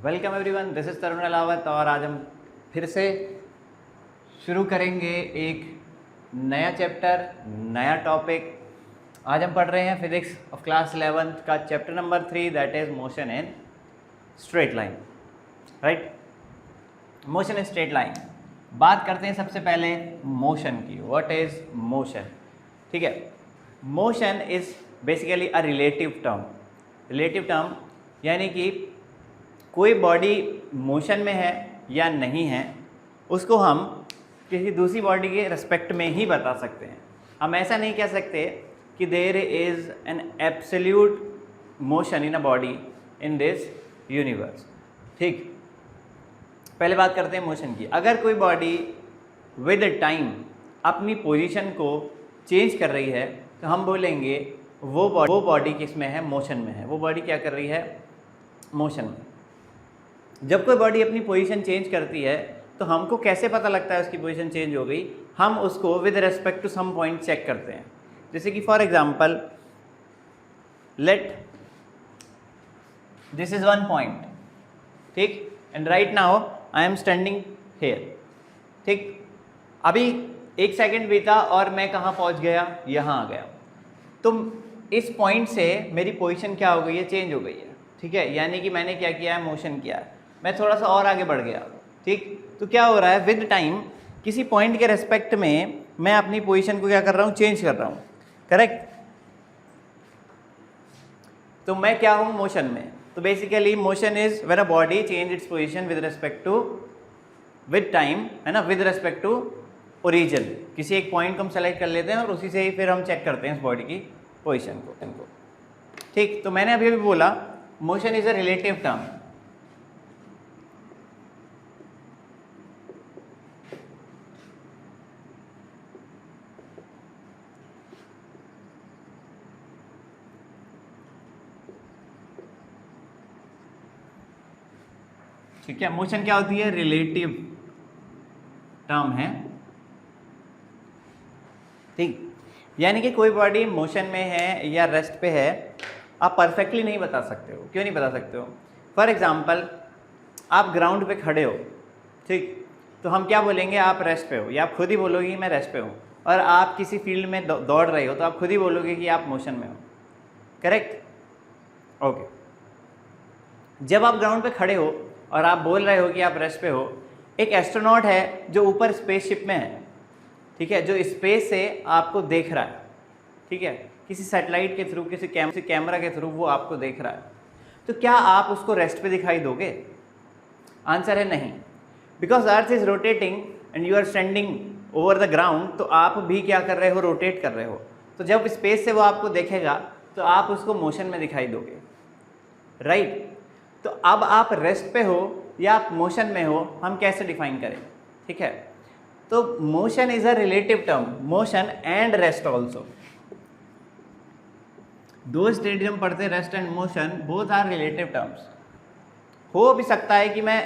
Welcome everyone, this is तरुण अलावत और आज हम फिर से शुरू करेंगे एक नया चैप्टर, नया टॉपिक। आज हम पढ़ रहे हैं फिजिक्स ऑफ क्लास 11th का chapter number 3, that is motion in straight line. Right, motion in straight line. बात करते हैं सबसे पहले मोशन की। What is motion? ठीक है, motion is basically a relative term. Relative term यानी कि कोई बॉडी मोशन में है या नहीं है उसको हम किसी दूसरी बॉडी के रिस्पेक्ट में ही बता सकते हैं। हम ऐसा नहीं कह सकते कि there is an absolute motion in a body in this universe. ठीक, पहले बात करते हैं मोशन की। अगर कोई बॉडी विद टाइम अपनी पोजीशन को चेंज कर रही है तो हम बोलेंगे वो बॉडी किस में है? मोशन में है। वो बॉडी क्या कर रही है? मोशन में। जब कोई बॉडी अपनी पोजीशन चेंज करती है तो हमको कैसे पता लगता है उसकी पोजीशन चेंज हो गई? हम उसको with respect to some point check करते हैं। जैसे कि for example let this is one point, ठीक, and right now I am standing here. ठीक, अभी एक सेकंड बीता और मैं कहाँ पहुँच गया? यहाँ आ गया। तो इस पॉइंट से मेरी पोजीशन क्या हो गई है? चेंज हो गई है। ठीक है, यानी कि मैंने क्या किया है? मोशन किया है। मैं थोड़ा सा और आगे बढ़ गया। ठीक, तो क्या हो रहा है? विद टाइम किसी पॉइंट के रेस्पेक्ट में मैं अपनी पोजीशन को क्या कर रहा हूँ? चेंज कर रहा हूँ। करेक्ट? तो मैं क्या हूँ? मोशन में। तो basically motion is when a body change its position with respect to with time, है ना, विद रेस्पेक्ट टू ओरिजिन। किसी एक पॉइंट को हम सेलेक्ट कर लेते हैं और उसी से ही फिर हम चेक करते हैं इस बॉडी की पोजीशन को। ठीक, तो मैंने अभी बोला motion is a relative term. ठीक है, मोशन क्या होती है? रिलेटिव टर्म है। ठीक, यानी कि कोई बॉडी मोशन में है या रेस्ट पे है, आप परफेक्टली नहीं बता सकते हो। क्यों नहीं बता सकते हो? फॉर एग्जांपल आप ग्राउंड पे खड़े हो, ठीक, तो हम क्या बोलेंगे? आप रेस्ट पे हो, या आप खुद ही बोलोगे कि मैं रेस्ट पे हूँ। और आप किसी फील्ड में दौड़ रहे हो तो आप खुद ही बोलोगे कि आप मोशन में हो। करेक्ट? ओके। जब आप ग्राउंड पे खड़े हो और आप बोल रहे हो कि आप रेस्ट पे हो, एक एस्ट्रोनॉट है जो ऊपर स्पेसशिप में है, ठीक है, जो स्पेस से आपको देख रहा है। ठीक है, किसी सैटेलाइट के थ्रू, किसी कैमरा के थ्रू वो आपको देख रहा है। तो क्या आप उसको रेस्ट पे दिखाई दोगे? आंसर है नहीं, because Earth is rotating and you are standing over the ground. तो आप भी क्या कर रहे हो? रोटेट कर रहे हो। तो जब स्पेस से वो आपको देखेगा तो आप उसको मोशन में दिखाई दोगे। राइट? तो अब आप रेस्ट पे हो या आप मोशन में हो, हम कैसे डिफाइन करें? ठीक है, तो motion is a relative term. Motion and rest also, दो स्टेट हम पढ़ते हैं, rest and motion, both are relative terms. हो भी सकता है कि मैं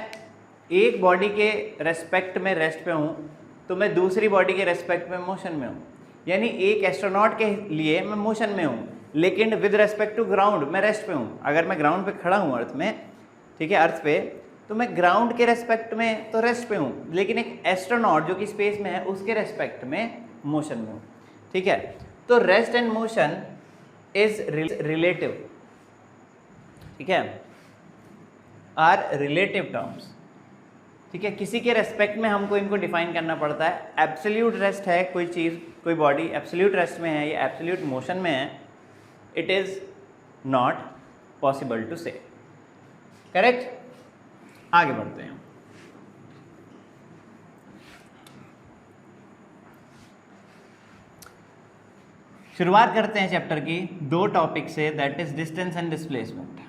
एक बॉडी के रेस्पेक्ट में रेस्ट पे हूँ तो मैं दूसरी बॉडी के रेस्पेक्ट में मोशन में हूँ। यानी एक एस्ट्रोनॉट के लिए मैं मोशन में हूँ, लेकिन विद रेस्पेक्ट टू ग्राउंड मैं रेस्ट पे हूँ। अगर मैं ग्राउंड पे खड़ा हूँ अर्थ में, ठीक है, अर्थ पे, तो मैं ग्राउंड के रेस्पेक्ट में तो रेस्ट पे हूँ, लेकिन एक एस्ट्रोनॉट जो कि स्पेस में है उसके रेस्पेक्ट में मोशन में हूँ। ठीक है, तो rest and motion is relative. ठीक है, आर रिलेटिव टर्म्स। ठीक है, किसी के रेस्पेक्ट में हमको इनको डिफाइन करना पड़ता है। एब्सोल्यूट रेस्ट है कोई चीज़, कोई बॉडी एब्सोल्यूट रेस्ट में है या एब्सोल्यूट मोशन में है, it is not possible to say. Correct? आगे बढ़ते हैं। शुरुआत करते हैं चैप्टर की दो टॉपिक से, that is distance and displacement.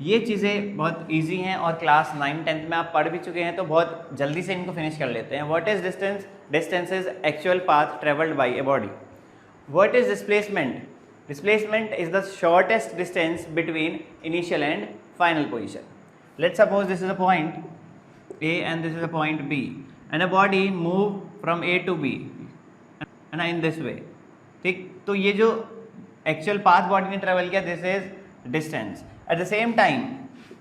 ये चीज़ें बहुत इजी हैं और क्लास 9-10 में आप पढ़ भी चुके हैं, तो बहुत जल्दी से इनको फिनिश कर लेते हैं। What is distance? Distance is actual path travelled by a body. What is displacement? Displacement is the shortest distance between initial and final position. Let's suppose this is a point A and this is a point B, and a body move from A to B and in this way. ठीक, तो ये जो actual path body ने travel किया, this is distance. At the same time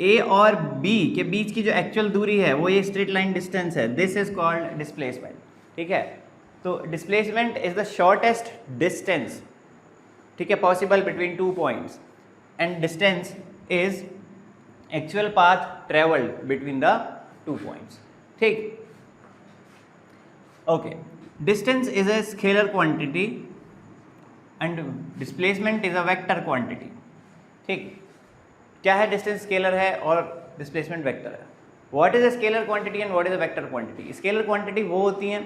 A और B के बीच की जो एक्चुअल दूरी है वो ये स्ट्रेट लाइन डिस्टेंस है, दिस इज कॉल्ड डिस्प्लेसमेंट। ठीक है, तो displacement is the shortest distance, ठीक है, possible between two points, and distance is actual path travelled between the two points. ठीक, okay, distance is a scalar quantity and displacement is a vector quantity. ठीक, क्या है, distance scalar है और displacement vector है। What is a scalar quantity and what is a vector quantity? Scalar quantity वो होती हैं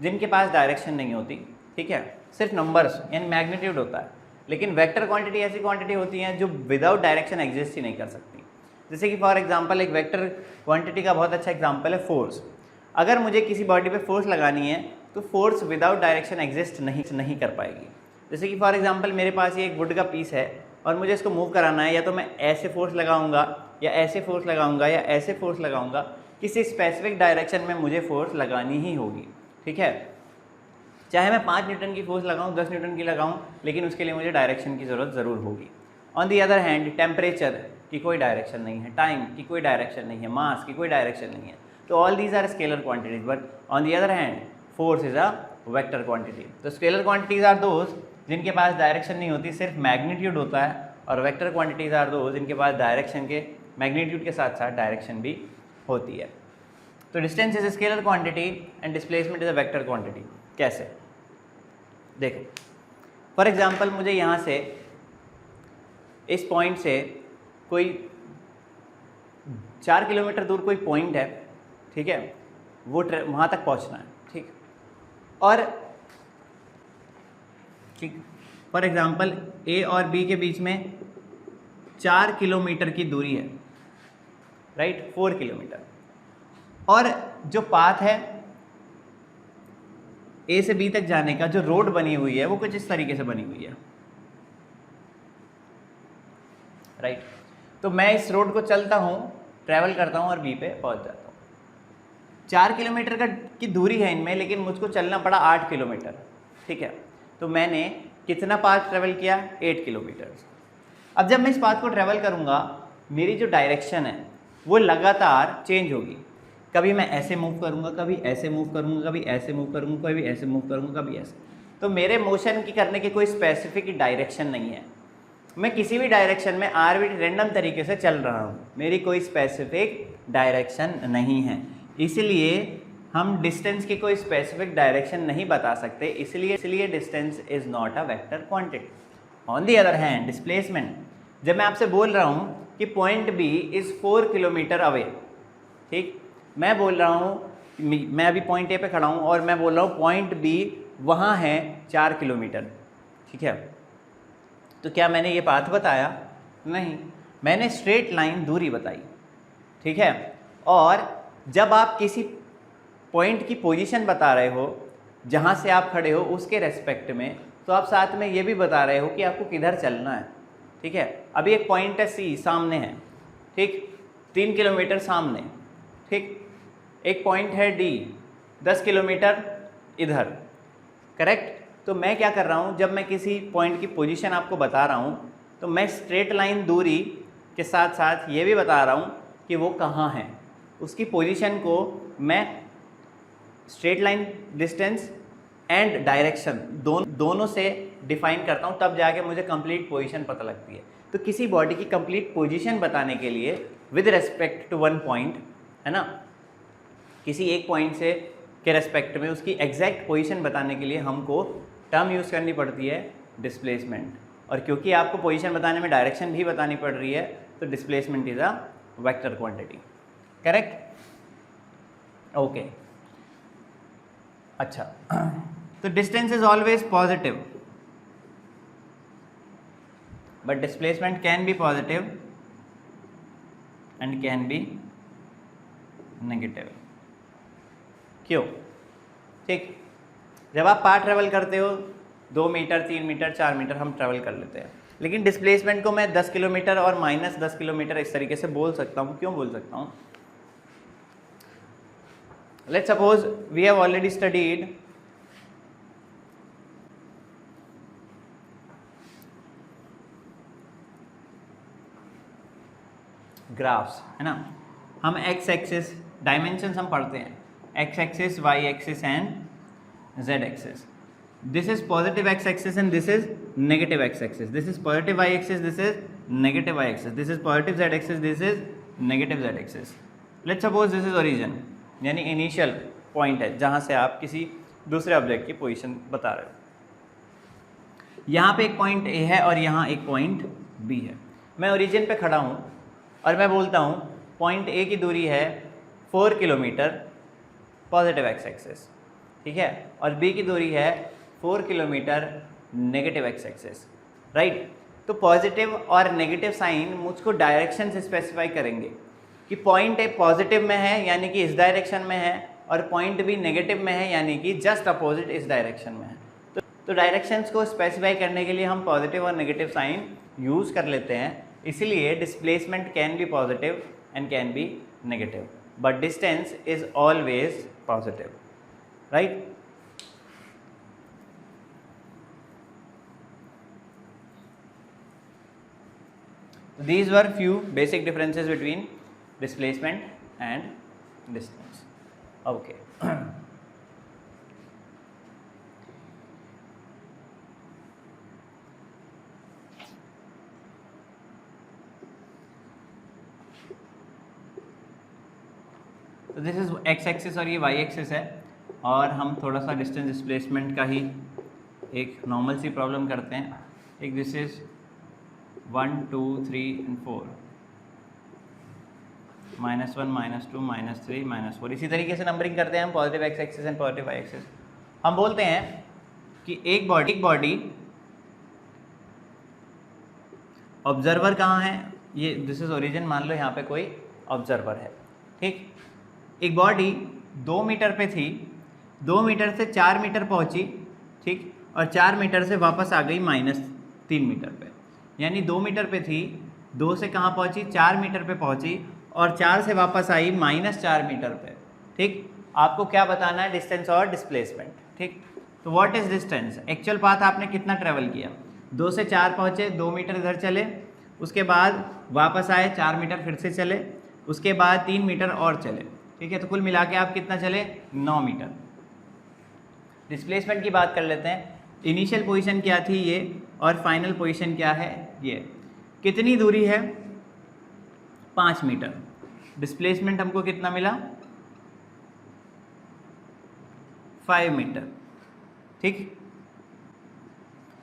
जिनके पास डायरेक्शन नहीं होती, ठीक है, सिर्फ नंबर्स यानी मैग्नीट्यूड होता है। लेकिन वेक्टर क्वांटिटी ऐसी क्वांटिटी होती हैं जो विदाउट डायरेक्शन एग्जिस्ट ही नहीं कर सकती। जैसे कि फॉर एग्जांपल एक वेक्टर क्वांटिटी का बहुत अच्छा एग्जांपल है फोर्स। अगर मुझे किसी बॉडी पे फोर्स लगानी है तो फोर्स विदाउट डायरेक्शन एग्जिस्ट नहीं कर पाएगी। जैसे कि फॉर एग्जांपल मेरे पास ये एक वुड का पीस है और मुझे इसको मूव कराना है, या तो मैं ऐसे फोर्स लगाऊंगा या ऐसे फोर्स लगाऊंगा या ऐसे फोर्स लगाऊंगा, किसी स्पेसिफिक डायरेक्शन में मुझे फोर्स लगानी ही होगी। ठीक है, चाहे मैं 5 न्यूटन की फोर्स लगाऊं, 10 न्यूटन की लगाऊं, लेकिन उसके लिए मुझे डायरेक्शन की ज़रूरत ज़रूर होगी। On the other hand temperature की कोई डायरेक्शन नहीं है, टाइम की कोई डायरेक्शन नहीं है, मास की कोई डायरेक्शन नहीं है, तो all these are scalar quantities. But on the other hand force is a vector quantity. तो स्केलर क्वांटिटीज आर दोज जिनके पास डायरेक्शन नहीं होती, सिर्फ मैग्नीट्यूड होता है, और वेक्टर क्वांटिटीज आर दोज जिनके पास डायरेक्शन के मैग्नीट्यूड के साथ साथ डायरेक्शन भी होती है। तो distance is a scalar quantity and displacement is a vector quantity. कैसे, देखो फॉर एग्जांपल मुझे यहाँ से इस पॉइंट से कोई 4 किलोमीटर दूर कोई पॉइंट है, ठीक है, वो वहाँ तक पहुँचना है। ठीक, और ठीक, फॉर एग्जांपल ए और बी के बीच में 4 किलोमीटर की दूरी है, राइट, 4 किलोमीटर, और जो पाथ है ए से बी तक जाने का, जो रोड बनी हुई है वो कुछ इस तरीके से बनी हुई है, राइट। तो मैं इस रोड को चलता हूँ, ट्रैवल करता हूँ और बी पे पहुँच जाता हूँ। 4 किलोमीटर की दूरी है इनमें, लेकिन मुझको चलना पड़ा 8 किलोमीटर। ठीक है, तो मैंने कितना पाथ ट्रैवल किया, 8 किलोमीटर। अब जब मैं इस पाथ को ट्रैवल करूँगा, मेरी जो डायरेक्शन है वो लगातार चेंज होगी। कभी मैं ऐसे मूव करूँगा, कभी ऐसे मूव करूँगा, कभी ऐसे मूव करूँगा, कभी ऐसे मूव करूँगा, कभी ऐसे। तो मेरे मोशन की करने की कोई स्पेसिफिक डायरेक्शन नहीं है, मैं किसी भी डायरेक्शन में आर्बिट्री रैंडम तरीके से चल रहा हूँ, मेरी कोई स्पेसिफिक डायरेक्शन नहीं है। इसलिए हम डिस्टेंस की कोई स्पेसिफिक डायरेक्शन नहीं बता सकते, इसलिए distance is not a vector quantity. On the other hand displacement, जब मैं आपसे बोल रहा हूँ कि point B is 4 kilometre away, ठीक, मैं बोल रहा हूँ, मैं अभी पॉइंट ए पे खड़ा हूँ और मैं बोल रहा हूँ पॉइंट बी वहाँ है 4 किलोमीटर, ठीक है, तो क्या मैंने ये पाथ बताया? नहीं, मैंने स्ट्रेट लाइन दूरी बताई। ठीक है, और जब आप किसी पॉइंट की पोजीशन बता रहे हो जहाँ से आप खड़े हो उसके रेस्पेक्ट में, तो आप साथ में ये भी बता रहे हो कि आपको किधर चलना है। ठीक है, अभी एक पॉइंट है सी सामने है, ठीक, 3 किलोमीटर सामने, ठीक, एक पॉइंट है डी 10 किलोमीटर इधर, करेक्ट। तो मैं क्या कर रहा हूँ, जब मैं किसी पॉइंट की पोजीशन आपको बता रहा हूँ तो मैं स्ट्रेट लाइन दूरी के साथ साथ ये भी बता रहा हूँ कि वो कहाँ है, उसकी पोजीशन को मैं straight line distance and direction दोनों से डिफाइन करता हूँ, तब जाके मुझे कंप्लीट पोजीशन पता लगती है। तो किसी बॉडी की कंप्लीट पोजीशन बताने के लिए with respect to one point, है ना, किसी एक पॉइंट से के रेस्पेक्ट में उसकी एग्जैक्ट पोजीशन बताने के लिए हमको टर्म यूज़ करनी पड़ती है डिस्प्लेसमेंट, और क्योंकि आपको पोजीशन बताने में डायरेक्शन भी बतानी पड़ रही है, तो displacement is a vector quantity, correct. Okay, अच्छा, तो distance is always positive but displacement can be positive and can be negative. क्यों? ठीक, जब आप पाथ ट्रेवल करते हो 2 मीटर, 3 मीटर, 4 मीटर हम ट्रेवल कर लेते हैं, लेकिन डिस्प्लेसमेंट को मैं 10 किलोमीटर और माइनस 10 किलोमीटर इस तरीके से बोल सकता हूँ। क्यों बोल सकता हूँ? Let's suppose we have already studied graphs, है ना। हम एक्स एक्सिस डायमेंशंस हम पढ़ते हैं, X axis, Y axis and Z axis. This is positive x axis and this is negative x axis. This is positive y axis, this is negative y axis. This is positive z axis, this is negative z axis. Let's suppose this is origin, यानी initial point है जहाँ से आप किसी दूसरे object की position बता रहे हो. यहाँ पे एक पॉइंट A है और यहाँ एक पॉइंट B है. मैं ओरिजिन पे खड़ा हूँ और मैं बोलता हूँ पॉइंट A की दूरी है 4 किलोमीटर पॉजिटिव एक्स एक्सिस, ठीक है, और B की दूरी है 4 kilometre negative x axis, right. तो पॉजिटिव और नेगेटिव साइन मुझको डायरेक्शन से स्पेसिफाई करेंगे कि पॉइंट ए पॉजिटिव में है यानी कि इस डायरेक्शन में है, और पॉइंट बी नेगेटिव में है यानी कि जस्ट अपोजिट इस डायरेक्शन में है. तो डायरेक्शंस को स्पेसिफाई करने के लिए हम पॉजिटिव और नेगेटिव साइन यूज़ कर लेते हैं. इसलिए displacement can be positive and can be negative, but distance is always positive, right. These were few basic differences between displacement and distance. Okay. तो दिस इज एक्स एक्सिस और ये Y axis है, और हम थोड़ा सा डिस्टेंस डिस्प्लेसमेंट का ही एक नॉर्मल सी प्रॉब्लम करते हैं. एक दिस इज 1 2 3 and 4, -1 -2 -3 -4. इसी तरीके से नंबरिंग करते हैं हम positive X axis and positive Y axis. हम बोलते हैं कि एक बॉडी ऑब्जर्वर कहाँ है, ये दिस इज ओरिजिन, मान लो यहाँ पे कोई ऑब्जर्वर है, ठीक. एक बॉडी 2 मीटर पे थी, 2 मीटर से 4 मीटर पहुँची, ठीक, और 4 मीटर से वापस आ गई -3 मीटर पे, यानी 2 मीटर पे थी, 2 से कहाँ पहुँची, 4 मीटर पे पहुँची, और 4 से वापस आई -4 मीटर पे, ठीक. आपको क्या बताना है, डिस्टेंस और डिस्प्लेसमेंट, ठीक. तो what is distance, actual path आपने कितना ट्रेवल किया, 2 से 4 पहुँचे, 2 मीटर इधर चले, उसके बाद वापस आए, 4 मीटर फिर से चले, उसके बाद 3 मीटर और चले, ठीक है. तो कुल मिला के आप कितना चले, 9 मीटर. डिस्प्लेसमेंट की बात कर लेते हैं. इनिशियल पोजीशन क्या थी ये, और फाइनल पोजीशन क्या है ये. कितनी दूरी है, 5 मीटर. डिस्प्लेसमेंट हमको कितना मिला, 5 मीटर, ठीक.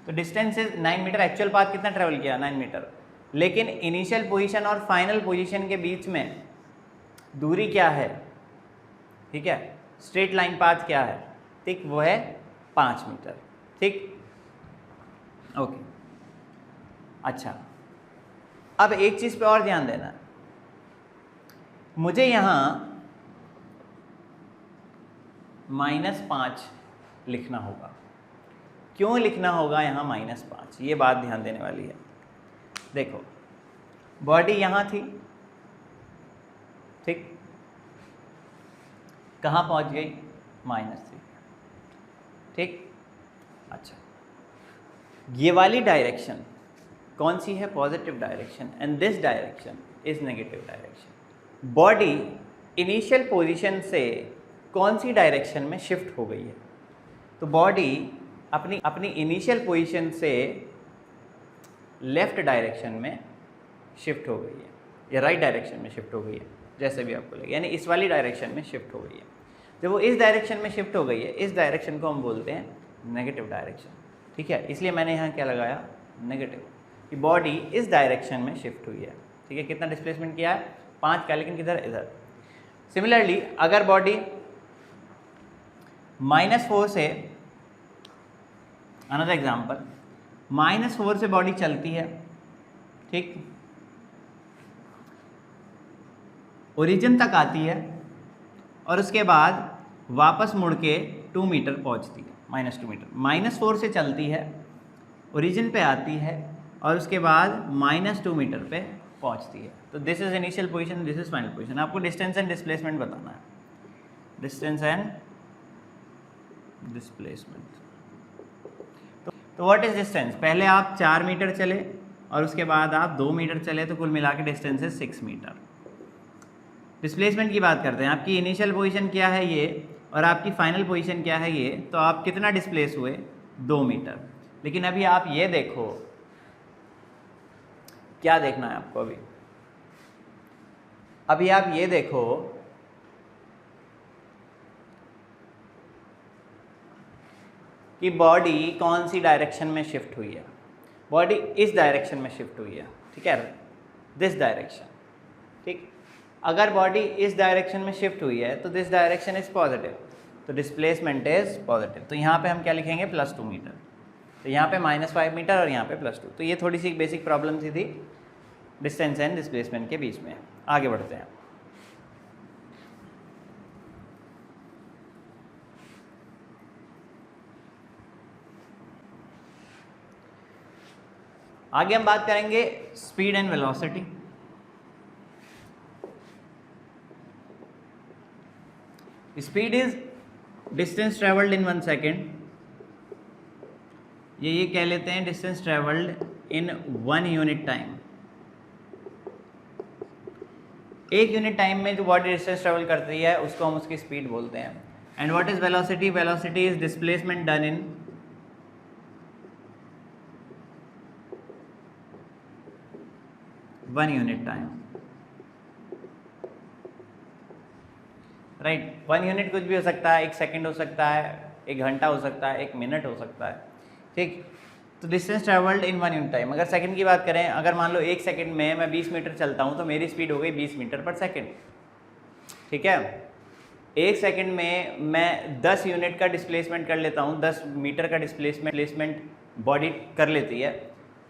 तो distance is 9 metre. Actual path कितना ट्रेवल किया, 9 मीटर. लेकिन इनिशियल पोजीशन और फाइनल पोजीशन के बीच में दूरी क्या है, ठीक है, स्ट्रेट लाइन पाथ क्या है, ठीक, वो है 5 मीटर, ठीक. ओके. अच्छा, अब एक चीज़ पे और ध्यान देना, मुझे यहाँ -5 लिखना होगा. क्यों लिखना होगा यहाँ -5, ये बात ध्यान देने वाली है. देखो, बॉडी यहाँ थी, ठीक, कहाँ पहुँच गई, -3, ठीक. अच्छा, ये वाली डायरेक्शन कौन सी है, positive direction, and this direction is negative direction. Body initial position से कौन सी डायरेक्शन में शिफ्ट हो गई है, तो बॉडी अपनी इनिशियल पोजीशन से लेफ्ट डायरेक्शन में शिफ्ट हो गई है, या राइट डायरेक्शन में शिफ्ट हो गई है, जैसे भी आपको लगे, यानी इस वाली डायरेक्शन में शिफ्ट हो गई है. जब वो इस डायरेक्शन में शिफ्ट हो गई है, इस डायरेक्शन को हम बोलते हैं नेगेटिव डायरेक्शन, ठीक है. इसलिए मैंने यहाँ क्या लगाया, नेगेटिव, कि बॉडी इस डायरेक्शन में शिफ्ट हुई है, ठीक है. कितना डिस्प्लेसमेंट किया है, 5 का, लेकिन किधर, इधर. सिमिलरली अगर बॉडी -4 से, अनदर एग्जाम्पल, -4 से बॉडी चलती है, ठीक, ओरिजिन तक आती है, और उसके बाद वापस मुड़ के 2 मीटर पहुंचती है, -2 मीटर. -4 से चलती है, ओरिजिन पे आती है, और उसके बाद -2 मीटर पे पहुंचती है. तो this is initial position, this is final position. आपको डिस्टेंस एंड डिस्प्लेसमेंट बताना है, डिस्टेंस एंड डिस्प्लेसमेंट. तो व्हाट इज डिस्टेंस, पहले आप 4 मीटर चले और उसके बाद आप 2 मीटर चले, तो कुल मिला के डिस्टेंस है 6 मीटर, डिस्प्लेसमेंट की बात करते हैं, आपकी इनिशियल पोजीशन क्या है ये और आपकी फाइनल पोजीशन क्या है ये, तो आप कितना डिस्प्लेस हुए 2 मीटर। लेकिन अभी आप ये देखो, क्या देखना है आपको, अभी आप ये देखो कि बॉडी कौन सी डायरेक्शन में शिफ्ट हुई है। बॉडी इस डायरेक्शन में शिफ्ट हुई है, ठीक है, दिस डायरेक्शन, ठीक। अगर बॉडी इस डायरेक्शन में शिफ्ट हुई है तो दिस डायरेक्शन इज पॉजिटिव, तो डिस्प्लेसमेंट इज पॉजिटिव। तो यहाँ पे हम क्या लिखेंगे, +2 मीटर। तो यहाँ पे -5 मीटर और यहाँ पे +2। तो ये थोड़ी सी बेसिक प्रॉब्लम सी थी डिस्टेंस एंड डिस्प्लेसमेंट के बीच में। आगे बढ़ते हैं। आगे हम बात करेंगे speed and velocity. Speed is distance travelled in 1 second, ये कह लेते हैं distance travelled in 1 unit time. एक यूनिट टाइम में जो बॉडी डिस्टेंस ट्रेवल करती है उसको हम उसकी स्पीड बोलते हैं। And what is velocity, velocity is displacement done in 1 unit time, right. 1 unit कुछ भी हो सकता है, 1 सेकेंड हो सकता है, 1 घंटा हो सकता है, 1 मिनट हो सकता है, ठीक। तो distance travelled in 1 unit time. अगर सेकंड की बात करें, अगर मान लो 1 सेकंड में मैं 20 मीटर चलता हूँ तो मेरी स्पीड हो गई 20 मीटर पर सेकंड, ठीक है। 1 सेकंड में मैं 10 यूनिट का डिस्प्लेसमेंट कर लेता हूँ, 10 मीटर का डिस्प्लेसमेंट बॉडी कर लेती है,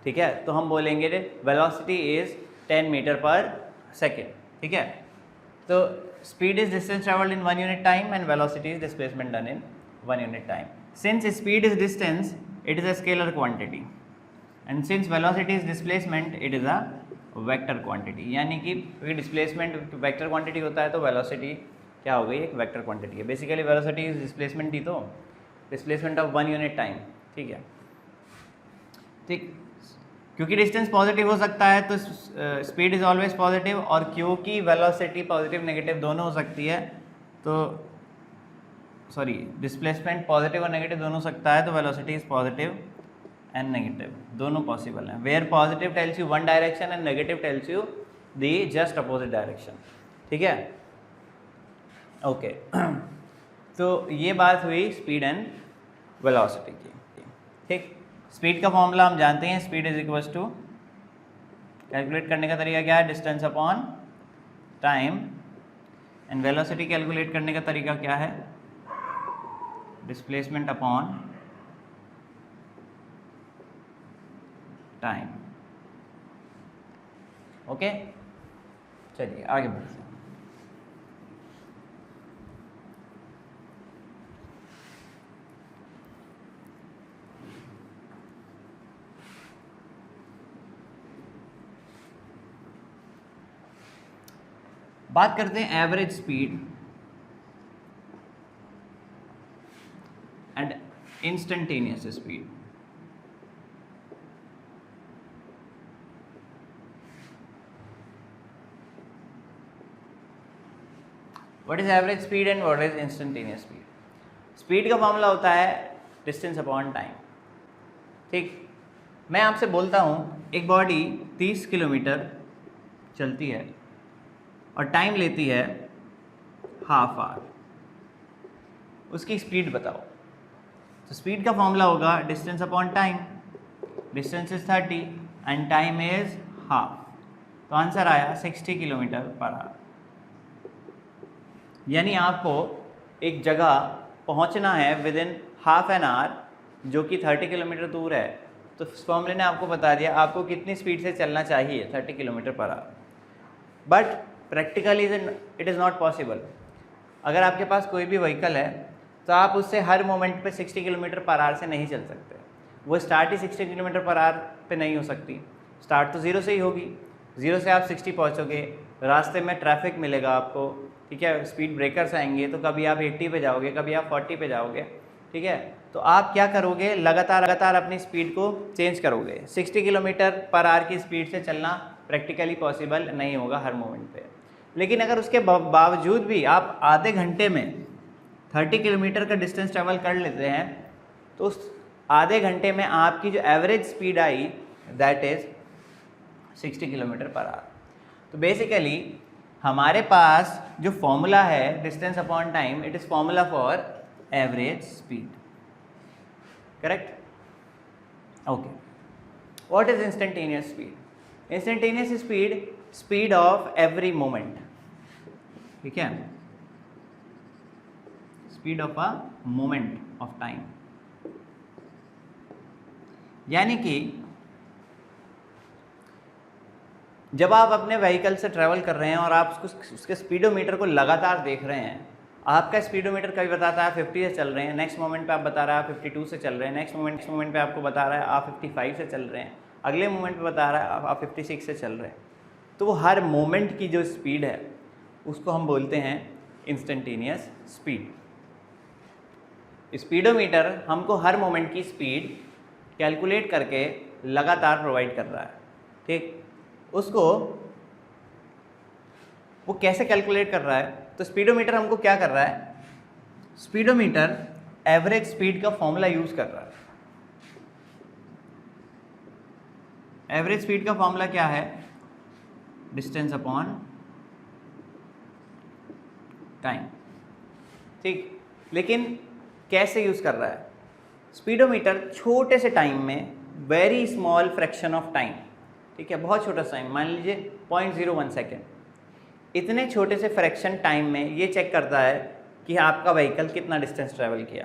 ठीक है। तो हम बोलेंगे वेलोसिटी इज 10 मीटर पर सेकेंड, ठीक है। तो speed is distance travelled in 1 unit time and velocity is displacement done in 1 unit time. Since speed is distance, it is a scalar quantity, and since velocity is displacement, it is a vector quantity। यानी कि displacement vector quantity होता है तो velocity क्या हो गई, एक vector quantity है। बेसिकली वेलोसिटी इज डिस्प्लेसमेंट ही तो, डिस्प्लेसमेंट ऑफ 1 यूनिट टाइम, ठीक है, ठीक। क्योंकि डिस्टेंस पॉजिटिव हो सकता है तो स्पीड इज ऑलवेज पॉजिटिव, और क्योंकि वेलोसिटी पॉजिटिव नेगेटिव दोनों हो सकती है, तो सॉरी डिस्प्लेसमेंट पॉजिटिव और नेगेटिव दोनों सकता है, तो velocity is positive and negative दोनों पॉसिबल हैं। Where positive tells you one direction and negative tells you the just opposite direction, ठीक है, ओके। तो ये बात हुई स्पीड एंड वेलोसिटी की, ठीक। स्पीड का फॉर्मूला हम जानते हैं, speed is equals to, calculate करने का तरीका क्या है, distance upon time. And velocity calculate करने का तरीका क्या है, डिस्प्लेसमेंट अपॉन टाइम, ओके। चलिए आगे बढ़ते हैं। बात करते हैं average speed and instantaneous speed. What is average speed and what is instantaneous speed. Speed का मामला होता है डिस्टेंस अपॉन टाइम, ठीक। मैं आपसे बोलता हूँ एक बॉडी 30 किलोमीटर चलती है और टाइम लेती है ½ आवर, उसकी स्पीड बताओ। तो स्पीड का फॉर्मूला होगा distance upon time, distance is 30 and time is ½ तो आंसर आया 60 किलोमीटर पर आवर। यानी आपको एक जगह पहुंचना है विद इन ½ एन आवर जो कि 30 किलोमीटर दूर है, तो फॉर्मूले ने आपको बता दिया आपको कितनी स्पीड से चलना चाहिए, 30 kilometre per hour. But practically it is not possible. अगर आपके पास कोई भी व्हीकल है तो आप उससे हर मोमेंट पे 60 किलोमीटर पर आवर से नहीं चल सकते। वो स्टार्ट ही 60 किलोमीटर पर आवर पे नहीं हो सकती, स्टार्ट तो 0 से ही होगी। 0 से आप 60 पहुँचोगे, रास्ते में ट्रैफिक मिलेगा आपको, ठीक है, स्पीड ब्रेकर्स आएंगे, तो कभी आप 80 पे जाओगे, कभी आप 40 पे जाओगे, ठीक है। तो आप क्या करोगे, लगातार अपनी स्पीड को चेंज करोगे। 60 किलोमीटर पर आवर की स्पीड से चलना प्रैक्टिकली पॉसिबल नहीं होगा हर मोमेंट पे। लेकिन अगर उसके बावजूद भी आप आधे घंटे में 30 किलोमीटर का डिस्टेंस ट्रेवल कर लेते हैं तो उस आधे घंटे में आपकी जो average speed I that is 60 kilometre per hour. तो बेसिकली हमारे पास जो फॉर्मूला है distance upon time, it is formula for average speed, correct? Okay, what is instantaneous speed? Instantaneous speed, speed of every moment, ठीक है, speed of a moment of time. यानी कि जब आप अपने व्हीकल से ट्रैवल कर रहे हैं और आप उसके स्पीडोमीटर को लगातार देख रहे हैं, आपका स्पीडोमीटर कभी बताता है 50 से चल रहे हैं, नेक्स्ट मोमेंट पे आप बता रहा है 52 से चल रहे हैं, नेक्स्ट मोमेंट पे आपको बता रहा है आप 55 से चल रहे हैं, अगले मोमेंट पे बता रहा है आप 56 से चल रहे हैं। तो वो हर मोमेंट की जो स्पीड है उसको हम बोलते हैं इंस्टेंटेनियस स्पीड। स्पीडोमीटर हमको हर मोमेंट की स्पीड कैलकुलेट करके लगातार प्रोवाइड कर रहा है, ठीक? उसको वो कैसे कैलकुलेट कर रहा है? तो स्पीडोमीटर हमको क्या कर रहा है? स्पीडोमीटर एवरेज स्पीड का फॉर्मूला यूज कर रहा है। एवरेज स्पीड का फॉर्मूला क्या है? डिस्टेंस अपॉन टाइम, ठीक? लेकिन कैसे यूज कर रहा है? स्पीडोमीटर छोटे से टाइम में, very small fraction of time, ठीक है, बहुत छोटा सा टाइम, मान लीजिए 0.01 सेकेंड, इतने छोटे से फ्रैक्शन टाइम में ये चेक करता है कि आपका व्हीकल कितना डिस्टेंस ट्रैवल किया,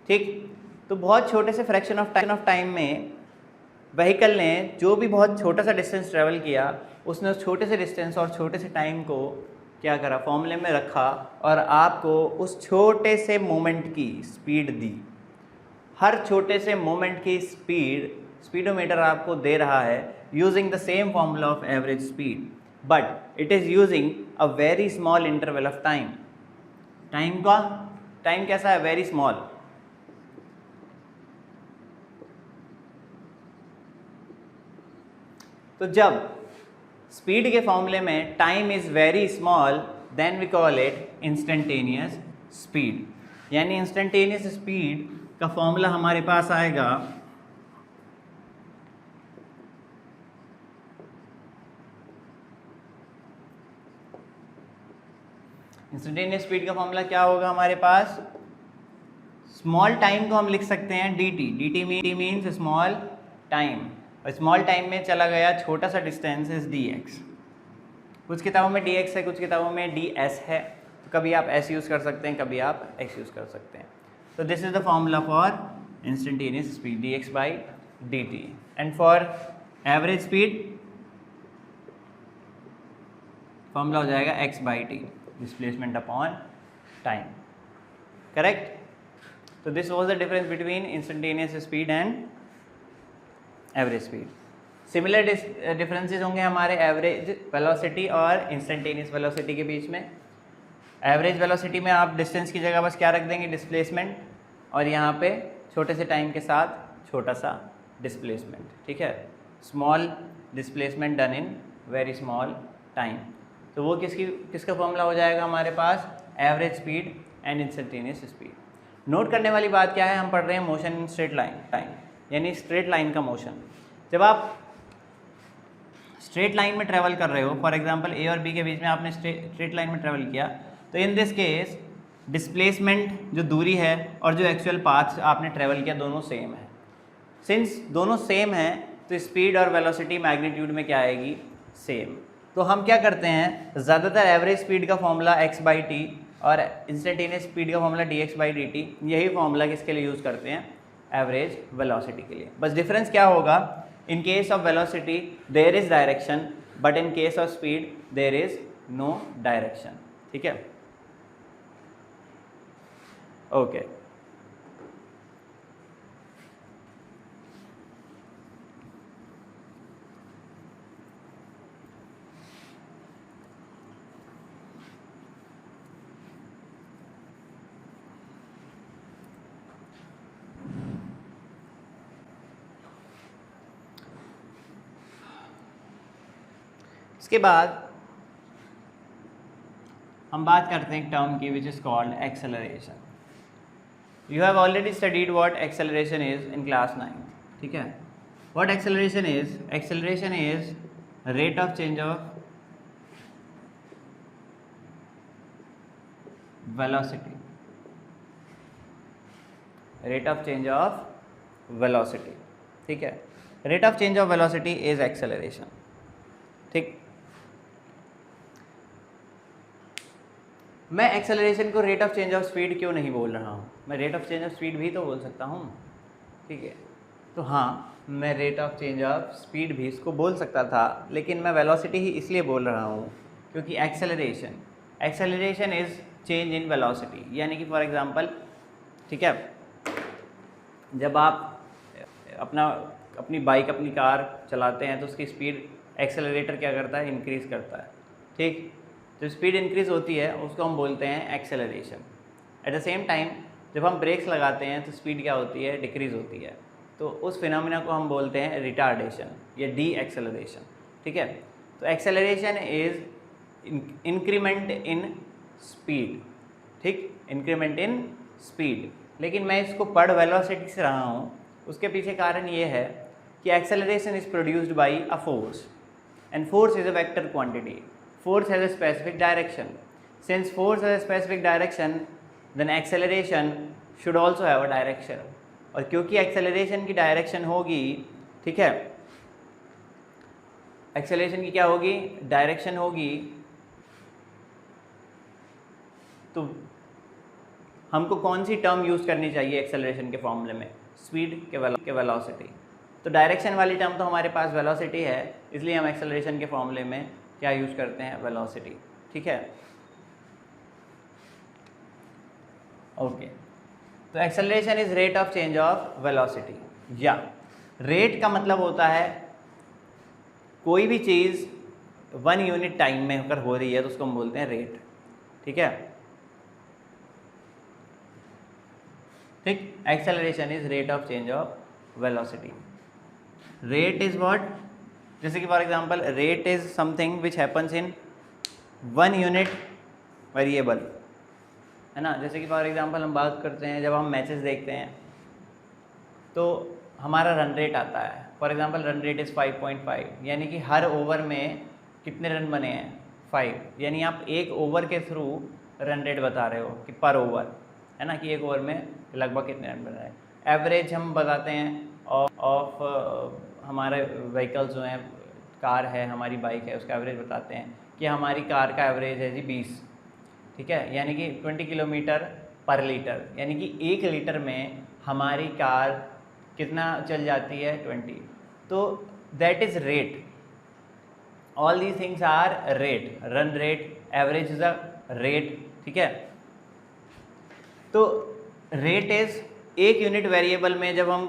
ठीक? तो बहुत छोटे से फ्रैक्शन ऑफ टाइम में व्हीकल ने जो भी बहुत छोटा सा डिस्टेंस ट्रैवल किया, उसने उस छोटे से डिस्टेंस और छोटे से टाइम को क्या करा? फॉर्मूले में रखा और आपको उस छोटे से मोमेंट की स्पीड दी। हर छोटे से मोमेंट की स्पीड स्पीडोमीटर आपको दे रहा है using the same formula of average speed, but it is using a very small interval of time. Time कैसा है? Very small. तो जब स्पीड के फॉर्मूले में time is very small, then we call it instantaneous speed. यानी instantaneous speed का formula हमारे पास आएगा इंस्टेंटेनियस स्पीड का फॉर्मूला क्या होगा हमारे पास? स्मॉल टाइम को हम लिख सकते हैं dt मीन्स स्मॉल टाइम, और स्मॉल टाइम में चला गया छोटा सा डिस्टेंस इज dx। कुछ किताबों में dx है, कुछ किताबों में ds है, तो कभी आप s यूज़ कर सकते हैं, कभी आप x यूज़ कर सकते हैं। तो this is the formula for instantaneous speed, dx by dt, and for average speed formula हो जाएगा x by t, displacement upon time, correct? तो this was the difference between instantaneous speed and average speed. Similar differences होंगे हमारे average velocity और instantaneous velocity के बीच में। Average velocity में आप डिस्टेंस की जगह बस क्या रख देंगे? डिस्प्लेसमेंट, और यहाँ पे छोटे से टाइम के साथ छोटा सा डिस्प्लेसमेंट, ठीक है, small displacement done in very small time. तो वो किसका फॉर्मूला हो जाएगा हमारे पास? Average speed and instantaneous speed. Note करने वाली बात क्या है? हम पढ़ रहे हैं motion in straight line, time, यानी स्ट्रेट लाइन का मोशन। जब आप स्ट्रेट लाइन में ट्रैवल कर रहे हो, फॉर एग्जांपल ए और बी के बीच में आपने स्ट्रेट लाइन में ट्रैवल किया, तो इन दिस केस डिस्प्लेसमेंट जो दूरी है और जो एक्चुअल पाथ आपने ट्रैवल किया दोनों सेम है। सिंस दोनों सेम है तो स्पीड और वेलोसिटी मैग्नीट्यूड में क्या आएगी? सेम। तो हम क्या करते हैं? ज़्यादातर एवरेज स्पीड का फॉर्मूला x बाई टी और इंस्टेंटेनियस स्पीड का फॉर्मूला dx बाई dt, यही फॉर्मूला किसके लिए यूज़ करते हैं? एवरेज वेलोसिटी के लिए। बस डिफरेंस क्या होगा? In case of velocity there is direction, but in case of speed there is no direction, ठीक है? ओके, इसके बाद हम बात करते हैं एक टर्म की which is called acceleration. You have already studied what acceleration is in class 9. ठीक है. What acceleration is? Acceleration is rate of change of velocity. Rate of change of velocity. ठीक है. Rate of change of velocity is acceleration. ठीक. मैं acceleration को rate of change of speed क्यों नहीं बोल रहा हूँ? मैं rate of change of speed भी तो बोल सकता हूँ. ठीक है. तो हाँ, मैं rate of change of speed भी इसको बोल सकता था, लेकिन मैं वेलोसिटी ही इसलिए बोल रहा हूँ क्योंकि acceleration is change in velocity. यानी कि फॉर एग्जांपल, ठीक है, जब आप अपनी बाइक, अपनी कार चलाते हैं तो उसकी स्पीड एक्सेलरेटर क्या करता है? इंक्रीज़ करता है. ठीक. तो स्पीड इंक्रीज़ होती है, उसको हम बोलते हैं acceleration. Eight the same time जब हम ब्रेक्स लगाते हैं तो स्पीड क्या होती है? डिक्रीज़ होती है. तो उस फिनोमिना को हम बोलते हैं रिटार्डेशन या डी एक्सेलरेशन. ठीक है. तो acceleration is increment in speed. ठीक. Increment in speed. लेकिन मैं इसको पढ़ वेलोसिटी से रहा हूँ, उसके पीछे कारण ये है कि acceleration is produced by a force, and force is a vector quantity. Force has a specific direction. Since force has a specific direction, then acceleration should also have a direction. और क्योंकि एक्सेलरेशन की direction होगी, ठीक है, acceleration की क्या होगी? Direction होगी. तो हमको कौन सी टर्म यूज़ करनी चाहिए एक्सेलरेशन के फॉर्मूले में? स्पीड के वेलोसिटी. तो डायरेक्शन वाली टर्म तो हमारे पास वेलोसिटी है, इसलिए हम एक्सेलरेशन के फॉर्मूले में क्या यूज़ करते हैं? वेलोसिटी. ठीक है. ओके. तो acceleration is rate of change of velocity. या रेट का मतलब होता है कोई भी चीज़ 1 यूनिट टाइम में अगर हो रही है तो उसको हम बोलते हैं रेट. ठीक है. ठीक. Acceleration is rate of change of velocity. Rate is what? जैसे कि for example, rate is something which happens in 1 unit variable, है ना. जैसे कि फॉर एग्जांपल हम बात करते हैं, जब हम मैचेस देखते हैं तो हमारा रन रेट आता है. For example run rate is 5.5, यानी कि हर ओवर में कितने रन बने हैं? 5. यानी आप एक ओवर के थ्रू रन रेट बता रहे हो कि पर ओवर, है ना, कि एक ओवर में लगभग कितने रन बन रहे हैं. एवरेज हम बताते हैं ऑफ हमारे व्हीकल्स जो हैं, कार है, हमारी बाइक है, उसका एवरेज बताते हैं कि हमारी कार का एवरेज है जी 20. ठीक है. यानी कि 20 किलोमीटर पर लीटर, यानी कि 1 लीटर में हमारी कार कितना चल जाती है? 20. तो that is rate. All these things are rate. Run rate, average is a rate. ठीक है. तो रेट इज़ एक यूनिट वेरिएबल में जब हम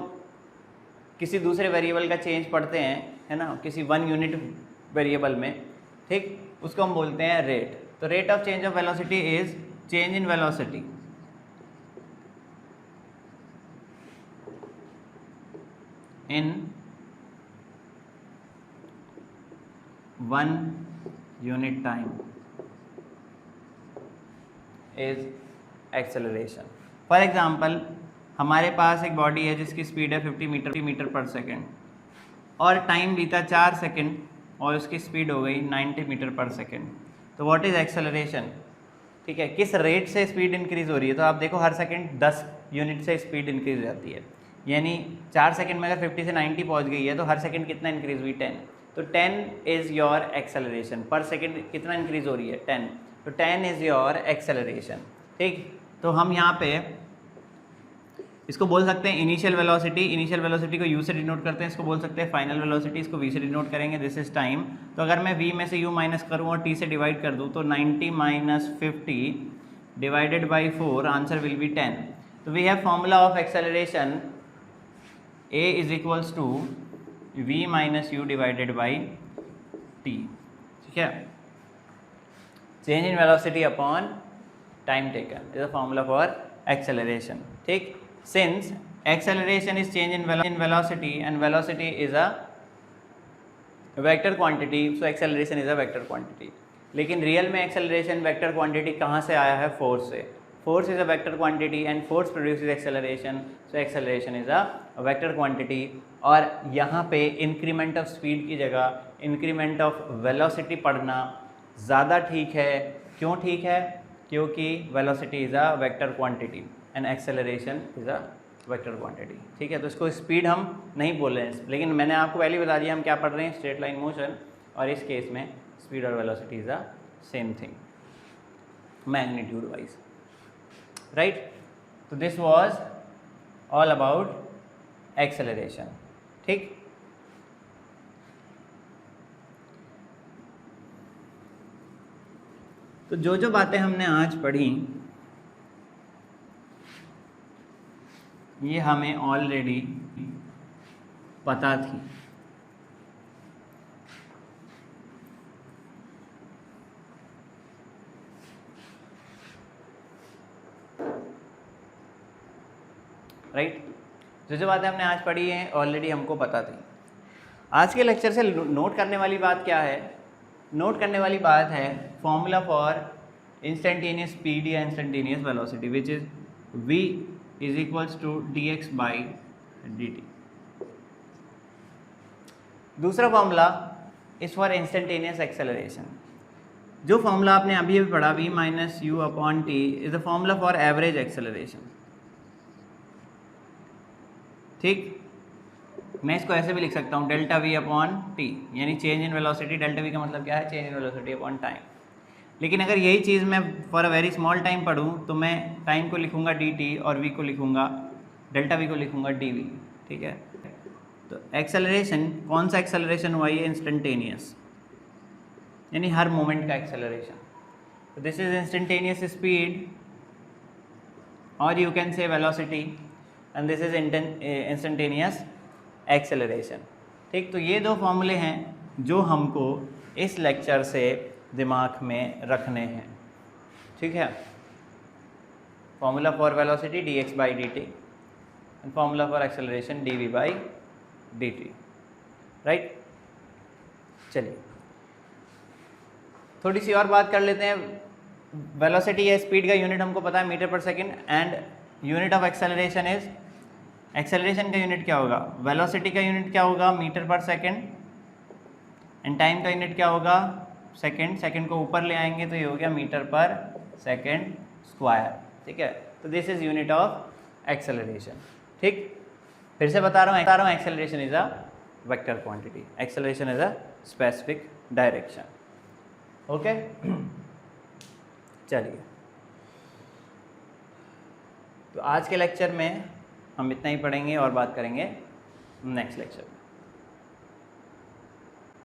किसी दूसरे वेरिएबल का चेंज पढ़ते हैं, है ना, किसी 1 यूनिट वेरिएबल में, ठीक, उसको हम बोलते हैं रेट. तो rate of change of velocity is change in velocity in 1 unit time is acceleration. For example, हमारे पास एक बॉडी है जिसकी स्पीड है 50 मीटर पर सेकेंड, और टाइम बीता 4 सेकेंड और उसकी स्पीड हो गई 90 मीटर पर सेकेंड. तो व्हाट इज़ एक्सेलरेशन? ठीक है. किस रेट से स्पीड इंक्रीज़ हो रही है? तो आप देखो, हर सेकेंड 10 यूनिट से स्पीड इंक्रीज़ हो जाती है. यानी 4 सेकेंड में अगर 50 से 90 पहुंच गई है तो हर सेकेंड कितना इंक्रीज़ हुई? 10. तो 10 इज़ योर एक्सेलरेशन. पर सेकेंड कितना इंक्रीज़ हो रही है? 10. तो 10 इज़ योर एक्सेलरेशन. ठीक. तो हम यहाँ पे इसको बोल सकते हैं इनिशियल वेलोसिटी. इनिशियल वेलोसिटी को u से डिनोट करते हैं, इसको बोल सकते हैं फाइनल वेलोसिटी, इसको v से डिनोट करेंगे. This is time. तो अगर मैं v में से u माइनस करूँ और t से डिवाइड कर दूँ तो 90 minus 50 divided by 4, answer will be 10. तो we have formula of acceleration a is equals to v minus u divided by t. ठीक है. Change in velocity upon time taken is a formula for acceleration. ठीक. Since acceleration is change in velocity and velocity is a vector quantity, so acceleration is a vector quantity. लेकिन real में acceleration vector quantity कहाँ से आया है? Force से. Force is a vector quantity and force produces acceleration, so acceleration is a vector quantity. और यहाँ पे इंक्रीमेंट ऑफ स्पीड की जगह इंक्रीमेंट ऑफ वेलोसिटी पढ़ना ज़्यादा ठीक है. क्यों ठीक है? क्योंकि velocity is a vector quantity and acceleration is a vector quantity. ठीक है, तो इसको स्पीड हम नहीं बोल रहे हैं, लेकिन मैंने आपको पहले बता दिया हम क्या पढ़ रहे हैं, स्ट्रेट लाइन मोशन. और इस केस में स्पीड और velocity is a same thing magnitude wise, right. तो this was all about acceleration. ठीक, तो जो जो बातें हमने आज पढ़ी ये हमें ऑलरेडी पता थी. राइट, जो बातें हमने आज पढ़ी हैं ऑलरेडी हमको पता थी. आज के लेक्चर से नोट करने वाली बात क्या है? नोट करने वाली बात है फॉर्मूला फॉर इंस्टेंटेनियस स्पीड या instantaneous velocity which is v is equals to dx by dt. दूसरा formula is for instantaneous acceleration. जो फॉर्मूला आपने अभी अभी पढ़ा v minus u upon t is the formula for average acceleration. ठीक, मैं इसको ऐसे भी लिख सकता हूँ डेल्टा वी अपॉन टी, यानी change in velocity. Delta v का मतलब क्या है? Change in velocity upon time. लेकिन अगर यही चीज़ मैं for a very small time पढ़ूँ तो मैं टाइम को लिखूँगा डी टी और वी को लिखूँगा डेल्टा वी को लिखूँगा डी वी. ठीक है, तो एक्सेलरेशन कौन सा एक्सेलरेशन हुआ? ये इंस्टेंटेनियस, यानी हर मोमेंट का एक्सेलरेशन. तो दिस इज इंस्टेंटेनियस स्पीड और you can say velocity and this is instantaneous acceleration. ठीक, तो ये दो फॉर्मूले हैं जो हमको इस लेक्चर से दिमाग में रखने हैं. ठीक है, formula for velocity d x by d t and formula for acceleration d v by d t. Right, चलिए थोड़ी सी और बात कर लेते हैं. वेलोसिटी या स्पीड का यूनिट हमको पता है मीटर पर second and unit of acceleration is, acceleration का यूनिट क्या होगा? वेलोसिटी का यूनिट क्या होगा? मीटर पर सेकेंड. एंड टाइम का यूनिट क्या होगा? सेकेंड. सेकेंड को ऊपर ले आएंगे तो ये हो गया मीटर पर सेकेंड स्क्वायर. ठीक है, तो this is unit of acceleration. ठीक, फिर से बता रहा हूँ acceleration is a vector quantity, acceleration is a specific direction. Okay, चलिए तो आज के लेक्चर में हम इतना ही पढ़ेंगे और बात करेंगे नेक्स्ट लेक्चर में.